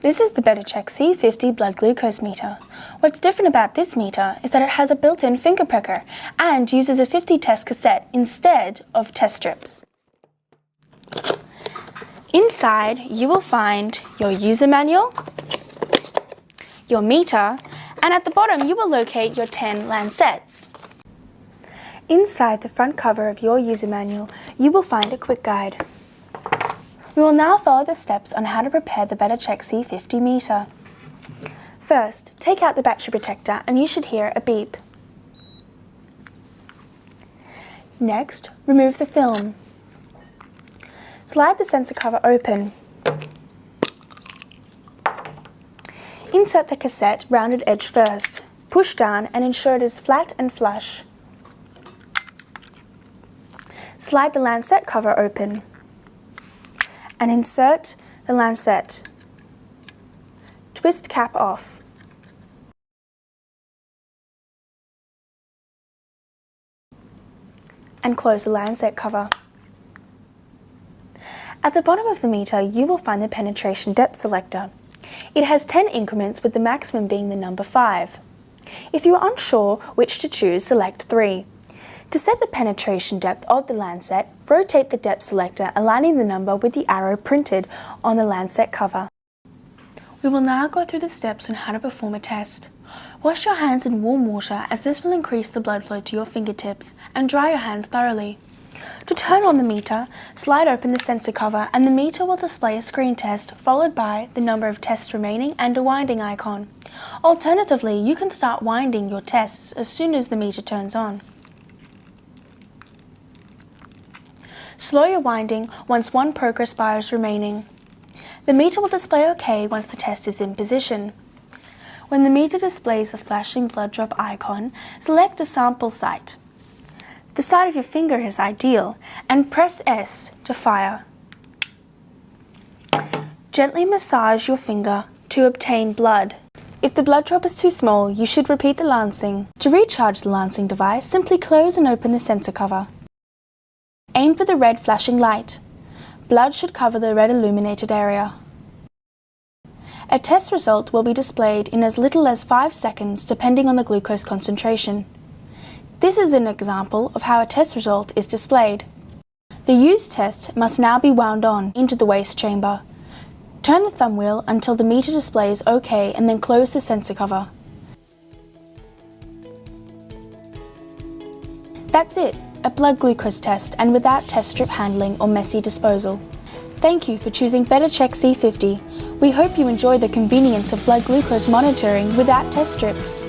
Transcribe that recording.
This is the Betachek C50 blood glucose meter. What's different about this meter is that it has a built-in finger pricker and uses a 50 test cassette instead of test strips. Inside you will find your user manual, your meter, and at the bottom you will locate your 10 lancets. Inside the front cover of your user manual you will find a quick guide. We will now follow the steps on how to prepare the Betachek C50 meter. First, take out the battery protector and you should hear a beep. Next, remove the film. Slide the sensor cover open. Insert the cassette rounded edge first. Push down and ensure it is flat and flush. Slide the lancet cover open and insert the lancet. Twist cap off. And close the lancet cover. At the bottom of the meter you will find the penetration depth selector. It has 10 increments with the maximum being the number 5. If you are unsure which to choose, select 3. To set the penetration depth of the lancet, rotate the depth selector, aligning the number with the arrow printed on the lancet cover. We will now go through the steps on how to perform a test. Wash your hands in warm water as this will increase the blood flow to your fingertips, and dry your hands thoroughly. To turn on the meter, slide open the sensor cover and the meter will display a screen test followed by the number of tests remaining and a winding icon. Alternatively, you can start winding your tests as soon as the meter turns on. Slow your winding once one progress bar is remaining. The meter will display OK once the test is in position. When the meter displays a flashing blood drop icon, select a sample site. The side of your finger is ideal, and press S to fire. Gently massage your finger to obtain blood. If the blood drop is too small, you should repeat the lancing. To recharge the lancing device, simply close and open the sensor cover. Aim for the red flashing light. Blood should cover the red illuminated area. A test result will be displayed in as little as 5 seconds depending on the glucose concentration. This is an example of how a test result is displayed. The used test must now be wound on into the waste chamber. Turn the thumb wheel until the meter displays OK and then close the sensor cover. That's it, a blood glucose test and without test strip handling or messy disposal. Thank you for choosing Betachek C50. We hope you enjoy the convenience of blood glucose monitoring without test strips.